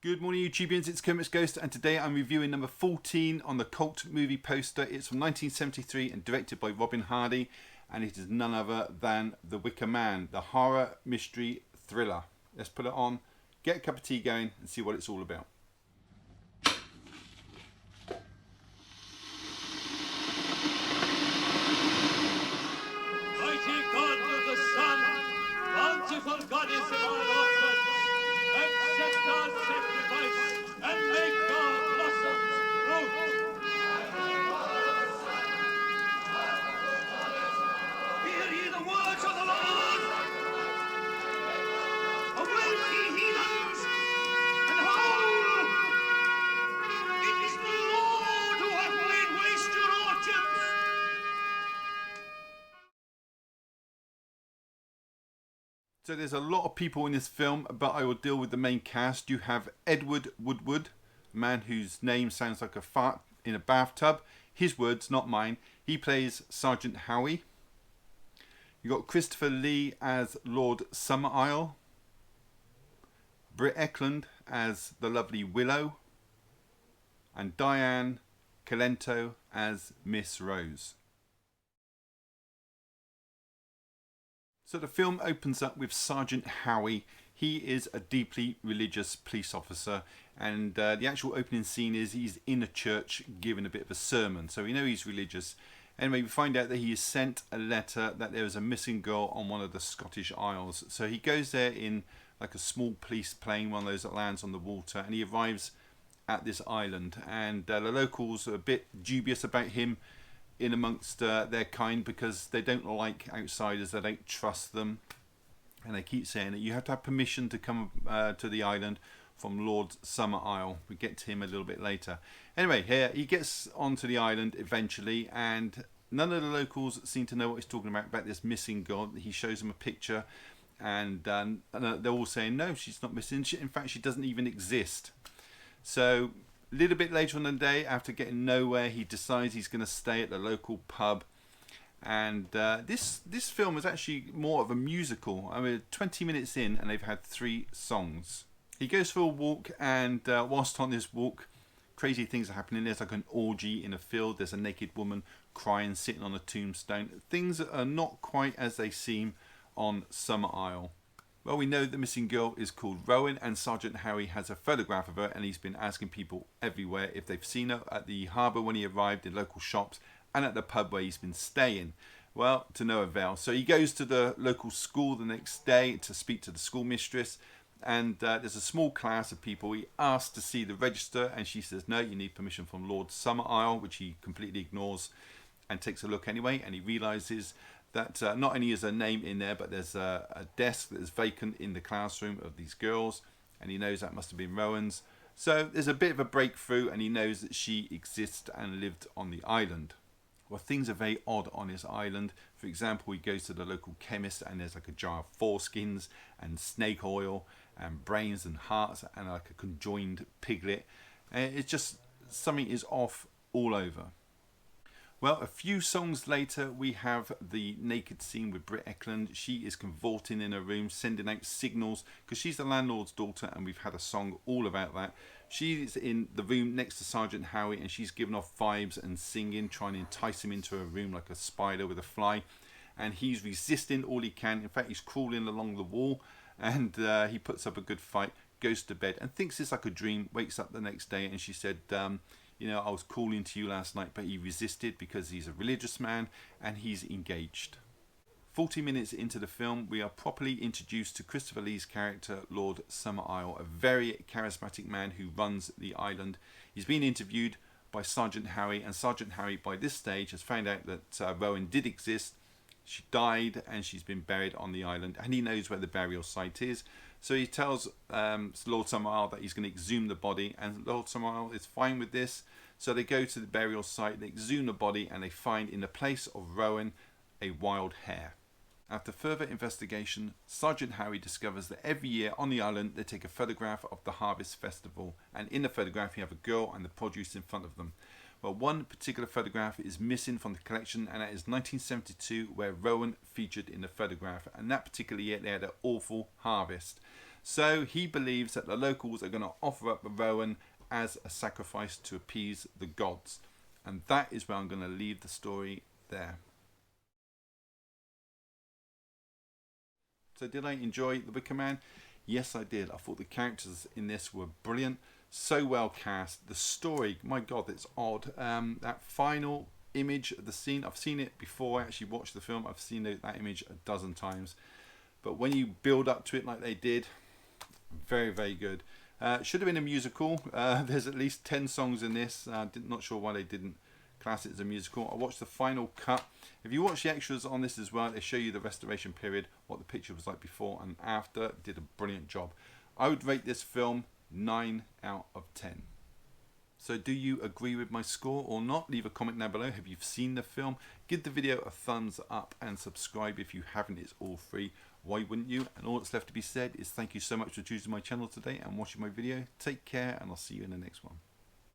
Good morning YouTubians, it's Kermit's Ghost, and today I'm reviewing number 14 on the cult movie poster. It's from 1973 and directed by Robin Hardy, and it is none other than The Wicker Man, the horror mystery thriller. Let's put it on, get a cup of tea going and see what it's all about. Mighty God of the sun, bountiful goddess of our orphans, accept our sacrifice and make our blossoms fruit. Hear ye the words of the Lord. Awake ye heathens, and howl. It is the Lord who hath laid waste your orchards. So there's a lot of people in this film, but I will deal with the main cast. You have Edward Woodward, a man whose name sounds like a fart in a bathtub. His words, not mine. He plays Sergeant Howie. You got Christopher Lee as Lord Summerisle, Britt Eklund as the lovely Willow, and Diane Calento as Miss Rose. So the film opens up with Sergeant Howie. He is a deeply religious police officer, and the actual opening scene is he's in a church giving a bit of a sermon, so we know he's religious. Anyway, we find out that he has sent a letter that there is a missing girl on one of the Scottish Isles. So he goes there in like a small police plane, one of those that lands on the water, and he arrives at this island, and the locals are a bit dubious about him in amongst their kind because they don't like outsiders, they don't trust them, and they keep saying that you have to have permission to come to the island from Lord Summerisle. We get to him a little bit later. Anyway, here he gets onto the island eventually, and none of the locals seem to know what he's talking about this missing girl. He shows them a picture, and they're all saying no, she's not missing. In fact, she doesn't even exist. So a little bit later on in the day, after getting nowhere, he decides he's going to stay at the local pub. And this film is actually more of a musical. I mean, 20 minutes in and they've had 3 songs. He goes for a walk, and whilst on this walk, crazy things are happening. There's like an orgy in a field. There's a naked woman crying, sitting on a tombstone. Things are not quite as they seem on Summerisle. Well, we know the missing girl is called Rowan, and Sergeant Howie has a photograph of her, and he's been asking people everywhere if they've seen her at the harbour when he arrived, in local shops, and at the pub where he's been staying. Well, to no avail. So he goes to the local school the next day to speak to the schoolmistress, and there's a small class of people. He asks to see the register, and she says no, you need permission from Lord Summerisle, which he completely ignores and takes a look anyway, and he realises that not only is her name in there, but there's a desk that is vacant in the classroom of these girls, and he knows that must have been Rowan's. So there's a bit of a breakthrough, and he knows that she exists and lived on the island. Well, things are very odd on this island. For example, he goes to the local chemist, and there's like a jar of foreskins and snake oil and brains and hearts and like a conjoined piglet. And it's just something is off all over. Well, a few songs later, we have the naked scene with Britt Eklund. She is cavorting in her room, sending out signals, because she's the landlord's daughter, and we've had a song all about that. She's in the room next to Sergeant Howie, and she's giving off vibes and singing, trying to entice him into her room like a spider with a fly. And he's resisting all he can. In fact, he's crawling along the wall, and he puts up a good fight, goes to bed, and thinks it's like a dream, wakes up the next day, and she said, you know, I was calling to you last night, but he resisted because he's a religious man and he's engaged. 40 minutes into the film, we are properly introduced to Christopher Lee's character, Lord Summerisle, a very charismatic man who runs the island. He's been interviewed by Sergeant Howie, and Sergeant Howie by this stage has found out that Rowan did exist. She died and she's been buried on the island, and he knows where the burial site is. So he tells Lord Summerisle that he's going to exhume the body, and Lord Summerisle is fine with this. So they go to the burial site, they exhume the body, and they find in the place of Rowan a wild hare. After further investigation, Sergeant Howie discovers that every year on the island they take a photograph of the Harvest Festival, and in the photograph you have a girl and the produce in front of them. Well, one particular photograph is missing from the collection, and that is 1972, where Rowan featured in the photograph, and that particular year they had an awful harvest. So he believes that the locals are going to offer up Rowan as a sacrifice to appease the gods. And that is where I'm going to leave the story there. So did I enjoy The Wicker Man? Yes, I did. I thought the characters in this were brilliant. So well cast. The story, my God, it's odd. That final image of the scene, I've seen it before I actually watched the film. I've seen that image a dozen times. But when you build up to it like they did, very, very good. Should have been a musical. There's at least 10 songs in this. Not sure why they didn't class it as a musical. I watched the final cut. If you watch the extras on this as well, they show you the restoration period, what the picture was like before and after. Did a brilliant job. I would rate this film 9 out of 10. So do you agree with my score or not? Leave a comment down below. Have you seen the film? Give the video a thumbs up and subscribe if you haven't. It's all free. Why wouldn't you? And all that's left to be said is thank you so much for choosing my channel today and watching my video. Take care, and I'll see you in the next one.